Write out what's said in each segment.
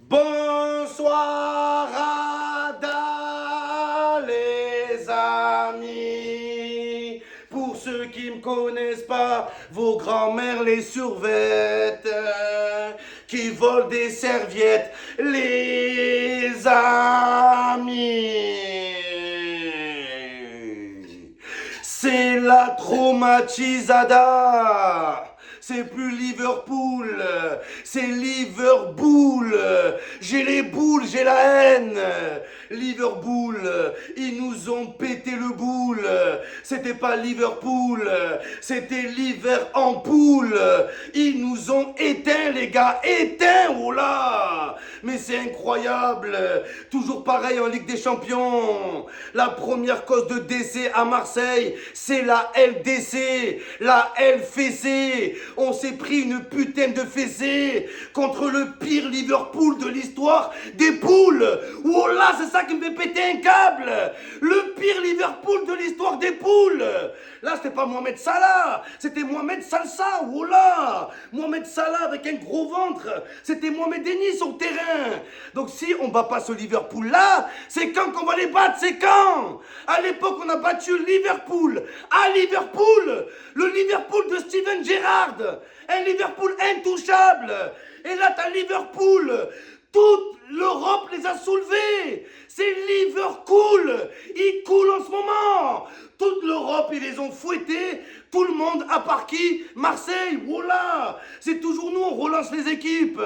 Bonsoir Ada, les amis. Pour ceux qui me connaissent pas, vos grands-mères les survêtent, qui volent des serviettes, les amis. C'est la traumatisada. C'est plus Liverpool, c'est Liverpool. J'ai les boules, j'ai la haine. Liverpool, ils nous ont pété le boule. C'était pas Liverpool, c'était l'hiver en poule. Ils nous ont éteints, les gars, éteints, oh là. Mais c'est incroyable. Toujours pareil en Ligue des Champions. La première cause de décès à Marseille, c'est la LDC, la LFC. On s'est pris une putain de fessée contre le pire Liverpool de l'histoire des poules. Oh là, c'est ça qui me fait péter un câble. Le pire Liverpool de l'histoire des poules. Là, c'était pas Mohamed Salah, c'était Mohamed Salsa. Oh là, Mohamed Salah avec un gros ventre. C'était Mohamed Denis sur le terrain. Donc si on bat pas ce Liverpool-là, c'est quand qu'on va les battre, c'est quand? À l'époque, on a battu Liverpool. À Liverpool, le Liverpool de Steven Gerrard. Un Liverpool intouchable. Et là, t'as Liverpool. Toute l'Europe les a soulevés. C'est Liverpool. Ils coulent en ce moment. Toute l'Europe, ils les ont fouettés. Tout le monde, à part qui? Marseille. Voilà. C'est toujours nous, on relance les équipes.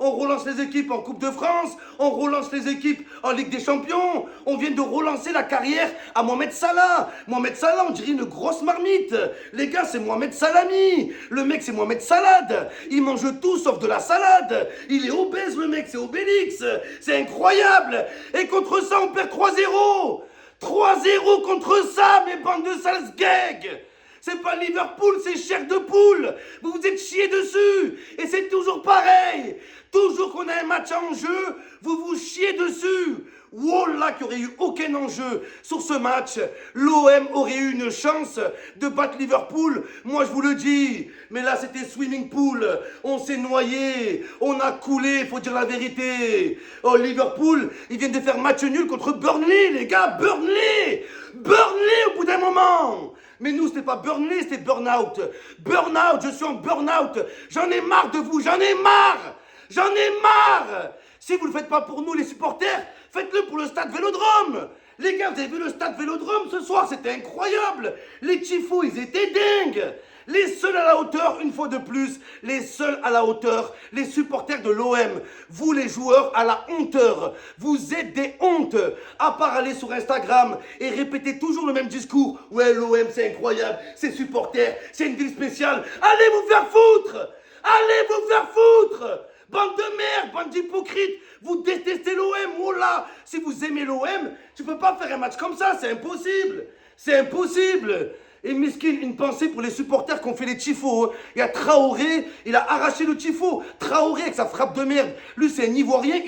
On relance les équipes en Coupe de France. On relance les équipes en Ligue des Champions. On vient de relancer la carrière à Mohamed Salah. Mohamed Salah, on dirait une grosse marmite. Les gars, c'est Mohamed Salami. Le mec, c'est Mohamed Salade. Il mange tout sauf de la salade. Il est obèse, le mec, c'est Obélix. C'est incroyable. Et contre ça, on perd 3-0. 3-0 contre ça, mes bandes de sales gags. C'est pas Liverpool, c'est chair de poule. Vous vous êtes chiés dessus. Et c'est toujours pareil. Toujours qu'on a un match en jeu, vous vous chiez dessus. Wallah qu'il n'y aurait eu aucun enjeu sur ce match. L'OM aurait eu une chance de battre Liverpool. Moi, je vous le dis. Mais là, c'était swimming pool. On s'est noyé. On a coulé, faut dire la vérité. Oh, Liverpool, ils viennent de faire match nul contre Burnley, les gars. Burnley. Burnley au bout d'un moment. Mais nous, c'était pas Burnley, c'était Burnout. Burnout, je suis en burnout. J'en ai marre de vous, j'en ai marre. J'en ai marre. Si vous ne le faites pas pour nous, les supporters, faites-le pour le stade Vélodrome. Les gars, vous avez vu le stade Vélodrome ce soir? C'était incroyable. Les tifos, ils étaient dingues. Les seuls à la hauteur, une fois de plus, les seuls à la hauteur, les supporters de l'OM. Vous, les joueurs, à la honteur. Vous êtes des hontes. À part aller sur Instagram et répéter toujours le même discours. Ouais, l'OM, c'est incroyable. C'est supporters, c'est une ville spéciale. Allez vous faire foutre. Allez vous faire foutre. Bande de merde, bande d'hypocrites. Vous détestez l'OM, oh là. Si vous aimez l'OM, tu peux pas faire un match comme ça, c'est impossible. C'est impossible. Et Miskin, une pensée pour les supporters qui ont fait les tifos. Il y a Traoré, il a arraché le tifo. Traoré avec sa frappe de merde. Lui, c'est un Ivoirien,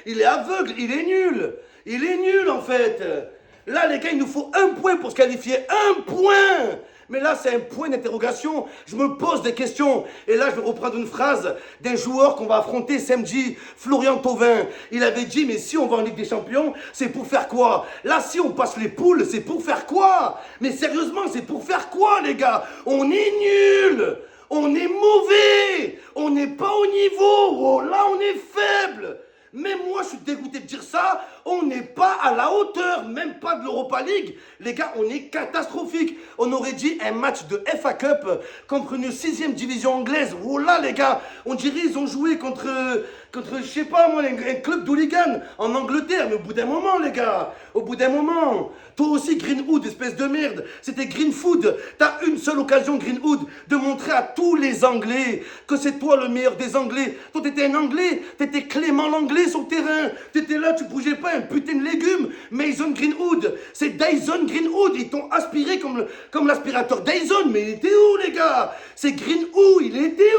il est aveugle, il est nul. Il est nul en fait. Là, les gars, il nous faut un point pour se qualifier. Un point. Mais là, c'est un point d'interrogation. Je me pose des questions. Et là, je vais reprendre une phrase d'un joueur qu'on va affronter samedi, Florian Thauvin. Il avait dit, mais si on va en Ligue des Champions, c'est pour faire quoi? Là, si on passe les poules, c'est pour faire quoi? Mais sérieusement, c'est pour faire quoi, les gars? On est nuls. On est mauvais. On n'est pas au niveau. Oh là, on est faible. Même moi, je suis dégoûté de dire ça. On n'est pas à la hauteur, même pas de l'Europa League. Les gars, on est catastrophique. On aurait dit un match de FA Cup contre une 6e division anglaise. Oh là, les gars, on dirait ils ont joué contre je sais pas moi, un club d'hooligans en Angleterre. Mais au bout d'un moment, les gars, au bout d'un moment. Toi aussi, Greenwood, espèce de merde. C'était Greenfood. T'as une seule occasion, Greenwood, de montrer à tous les Anglais que c'est toi le meilleur des Anglais. Toi, t'étais un Anglais. T'étais Clément l'Anglais sur le terrain. T'étais là, tu bougeais pas, un putain de légume. Mason Greenwood. C'est Dyson Greenwood. Ils t'ont aspiré comme l'aspirateur Dyson. Mais il était où, les gars? C'est Greenwood. Il était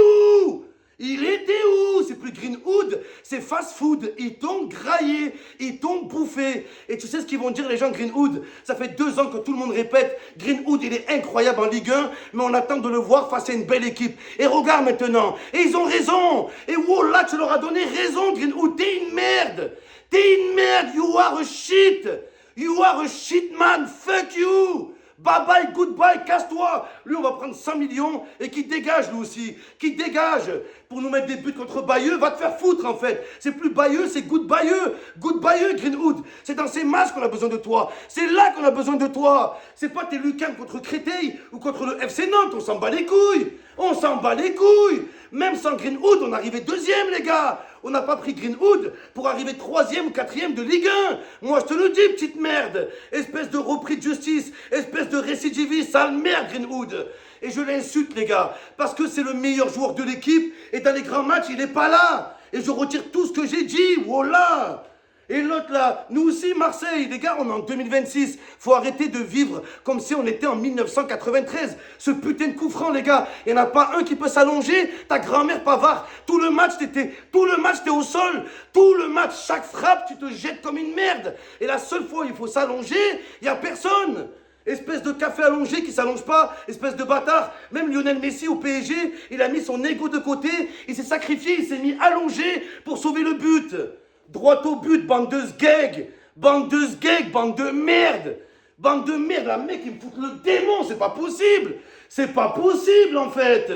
où? Il était où? C'est plus Greenwood, c'est fast food. Ils t'ont graillé, ils t'ont bouffé. Et tu sais ce qu'ils vont dire les gens de Greenwood? Ça fait 2 ans que tout le monde répète, Greenwood il est incroyable en Ligue 1, mais on attend de le voir face à une belle équipe. Et regarde maintenant, et ils ont raison. Et voilà, tu leur as donné raison Greenwood, t'es une merde. T'es une merde, you are a shit. You are a shit man, fuck you. Bye bye, goodbye, casse-toi. Lui, on va prendre 100 millions et qui dégage, lui aussi. Qui dégage pour nous mettre des buts contre Bayeux. Va te faire foutre, en fait. C'est plus Bayeux, c'est goodbye. Goodbye, Greenwood. C'est dans ces matchs qu'on a besoin de toi. C'est là qu'on a besoin de toi. C'est pas tes Lucans contre Créteil ou contre le FC Nantes. On s'en bat les couilles. On s'en bat les couilles. Même sans Greenwood, on arrivait 2e, les gars. On n'a pas pris Greenwood pour arriver 3e ou 4e de Ligue 1. Moi, je te le dis, petite merde. Espèce de repris de justice, espèce de récidiviste, sale merde, Greenwood. Et je l'insulte, les gars, parce que c'est le meilleur joueur de l'équipe. Et dans les grands matchs, il n'est pas là. Et je retire tout ce que j'ai dit. Voilà. Et l'autre là, nous aussi Marseille, les gars, on est en 2026. Faut arrêter de vivre comme si on était en 1993. Ce putain de coup franc, les gars, il n'y en a pas un qui peut s'allonger. Ta grand-mère Pavard, tout le match t'es au sol. Tout le match, chaque frappe, tu te jettes comme une merde. Et la seule fois où il faut s'allonger, il n'y a personne. Espèce de café allongé qui s'allonge pas, espèce de bâtard. Même Lionel Messi au PSG, il a mis son ego de côté, il s'est sacrifié, il s'est mis allongé pour sauver le but. Droit au but, bande de sgeg, bande de merde. Bande de merde, la mec, il me fout le démon, c'est pas possible. C'est pas possible, en fait.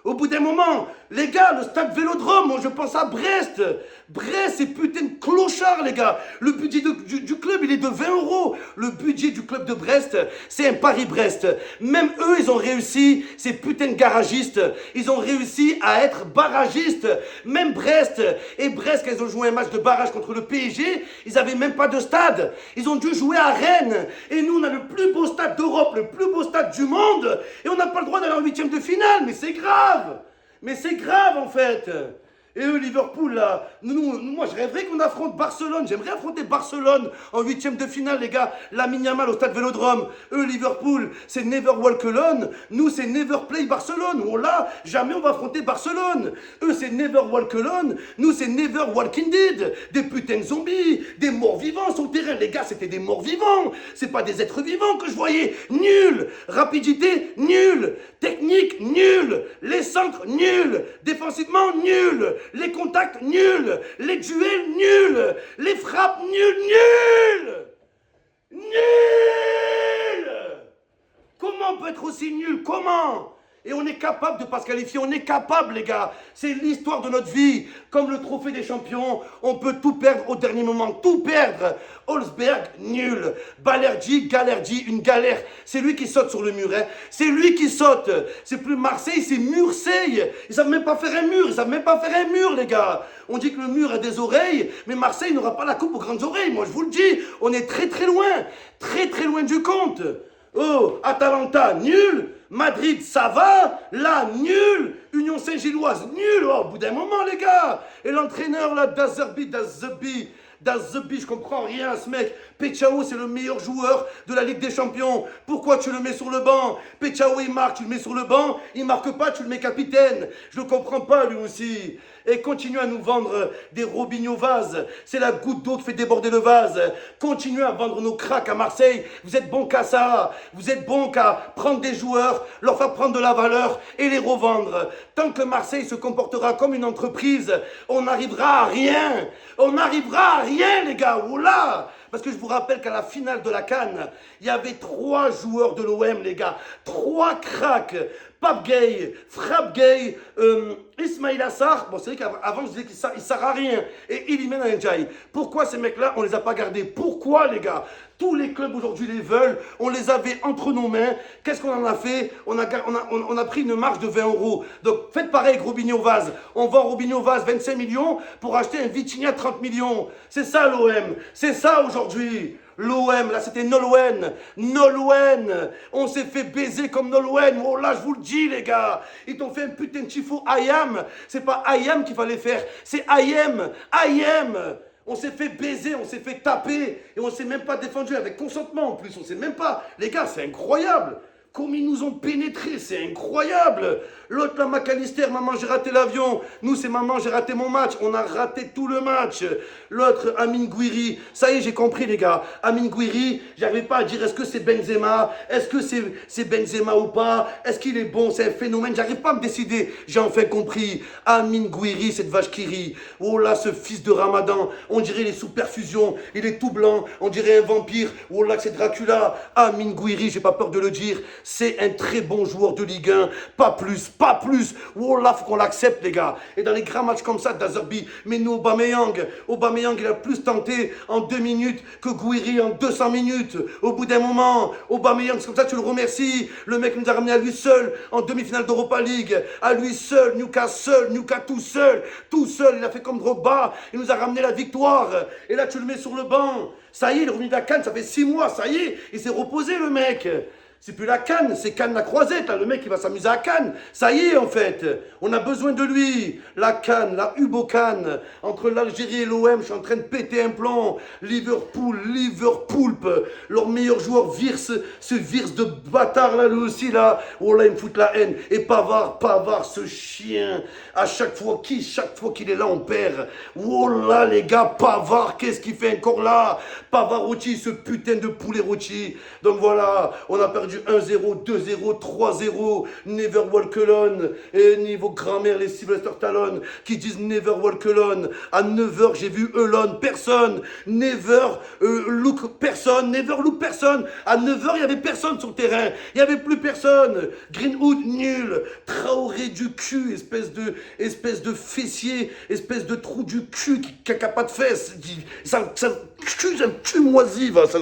Au bout d'un moment, les gars, le stade Vélodrome, moi je pense à Brest. Brest, c'est putain de clochard, les gars. Le budget du club, il est de 20 €. Le budget du club de Brest, c'est un Paris-Brest. Même eux, ils ont réussi, ces putains de garagistes, ils ont réussi à être barragistes. Même Brest. Et Brest, quand ils ont joué un match de barrage contre le PSG, ils n'avaient même pas de stade. Ils ont dû jouer à Rennes. Et nous, on a le plus beau stade d'Europe, le plus beau stade du monde. Et on n'a pas le droit d'aller en 8e de finale. Mais c'est grave. Mais c'est grave, en fait. Et eux, Liverpool, là, moi, je rêverais qu'on affronte Barcelone. J'aimerais affronter Barcelone en 8e de finale, les gars. Lamine Yamal au stade Vélodrome. Eux, Liverpool, c'est Never Walk Alone. Nous, c'est Never Play Barcelone. Oh là, jamais on va affronter Barcelone. Eux, c'est Never Walk Alone. Nous, c'est Never Walking Dead. Des putains de zombies, des morts vivants sur le terrain. Les gars, c'était des morts vivants. C'est pas des êtres vivants que je voyais. Nul. Rapidité, nul. Technique, nul. Les centres, nul. Défensivement, nul. Les contacts, nuls. Les duels, nuls. Les frappes, nuls. Nul. Comment on peut être aussi nul? Comment? Et on est capable de ne pas se qualifier, on est capable, les gars. C'est l'histoire de notre vie. Comme le trophée des champions, on peut tout perdre au dernier moment, tout perdre. Holzberg, nul. Balerdi, Galerdi, une galère. C'est lui qui saute sur le mur, hein. C'est lui qui saute. C'est plus Marseille, c'est Murseille. Ils savent même pas faire un mur, ils savent même pas faire un mur, les gars. On dit que le mur a des oreilles, mais Marseille n'aura pas la coupe aux grandes oreilles. Moi, je vous le dis, on est très loin du compte. Oh, Atalanta, nul. Madrid, ça va. Là, nul. Union Saint-Gilloise, nul. Oh, au bout d'un moment, les gars. Et l'entraîneur, là, Dazerbi, je comprends rien à ce mec. Pechao, c'est le meilleur joueur de la Ligue des Champions. Pourquoi tu le mets sur le banc? Pechao, il marque, tu le mets sur le banc. Il marque pas, tu le mets capitaine. Je ne comprends pas, lui aussi. Et continue à nous vendre des Robinho vases. C'est la goutte d'eau qui fait déborder le vase. Continuez à vendre nos cracks à Marseille. Vous êtes bons qu'à ça. Vous êtes bons qu'à prendre des joueurs, leur faire prendre de la valeur et les revendre. Tant que Marseille se comportera comme une entreprise, on n'arrivera à rien. On n'arrivera à rien, les gars. Oula! Parce que je vous rappelle qu'à la finale de la CAN, il y avait 3 joueurs de l'OM, les gars. 3 cracks. Pape Gay, Frappe Gay, Ismail Assar. Bon, c'est vrai qu'avant, je disais qu'il ne sert à rien. Et Iliman Ndiaye. Pourquoi ces mecs-là, on ne les a pas gardés? Pourquoi, les gars? Tous les clubs aujourd'hui les veulent. On les avait entre nos mains. Qu'est-ce qu'on en a fait? On a pris une marge de 20 €. Donc, faites pareil avec Robinho Vaz. On vend Robinho Vaz 25 millions pour acheter un Vitinha 30 millions. C'est ça, l'OM. C'est ça, aujourd'hui. L'OM, là, c'était Nolwenn. Nolwenn. On s'est fait baiser comme Nolwenn. Oh là, je vous le dis, les gars. Ils t'ont fait un putain de chifou Ayam. C'est pas Ayam qu'il fallait faire. C'est Ayem. Ayem. On s'est fait baiser, on s'est fait taper. Et on s'est même pas défendu avec consentement, en plus. On s'est même pas... Les gars, c'est incroyable. Comme ils nous ont pénétrés, c'est incroyable. L'autre, la McAllister, maman, j'ai raté l'avion. Nous, c'est maman, j'ai raté mon match. On a raté tout le match. L'autre, Amin Gouiri. Ça y est, j'ai compris, les gars. Amin Gouiri, j'arrivais pas à dire est-ce que c'est Benzema, est-ce que c'est Benzema ou pas, est-ce qu'il est bon, c'est un phénomène. J'arrive pas à me décider. J'ai enfin compris. Amin Gouiri, cette vache qui rit. Oh là, ce fils de Ramadan. On dirait il est sous perfusion. Il est tout blanc. On dirait un vampire. Oh là, c'est Dracula. Amin Gouiri, j'ai pas peur de le dire. C'est un très bon joueur de Ligue 1. Pas plus, pas plus. Oh là, faut qu'on l'accepte, les gars. Et dans les grands matchs comme ça, D'Azerbi, mais nous, Aubameyang, il a plus tenté en 2 minutes que Gouiri en 200 minutes. Au bout d'un moment, Aubameyang, c'est comme ça que tu le remercies. Le mec nous a ramené à lui seul en demi-finale d'Europa League. À lui seul, Newcastle tout seul. Il a fait comme Drogba. Il nous a ramené la victoire. Et là, tu le mets sur le banc. Ça y est, il est revenu de la CAN, ça fait 6 mois, ça y est. Il s'est reposé, le mec. C'est plus la Cannes, c'est Cannes la Croisette, là. Le mec il va s'amuser à Cannes. Ça y est en fait, on a besoin de lui. La Cannes, la Hubo Cannes, entre l'Algérie et l'OM, je suis en train de péter un plomb. Liverpool, leur meilleur joueur ce Virse de bâtard là, lui aussi là. Oh là, il me fout la haine. Et Pavard, ce chien. Chaque fois qu'il est là, on perd. Oh là les gars, Pavard, qu'est-ce qu'il fait encore là? Pavarotti, ce putain de poulet rôti. Donc voilà, on a perdu 1-0, 2-0, 3-0, Never Walk Alone, et niveau grammaire, les Sylvester Stallone qui disent Never Walk Alone. À 9h, j'ai vu Alone, personne. Never look personne. À 9h, il n'y avait personne sur le terrain. Il n'y avait plus personne. Greenwood, nul. Traoré du cul, espèce de fessier, espèce de trou du cul qui n'a pas de fesses. Ça, cul moisi, va. Ça,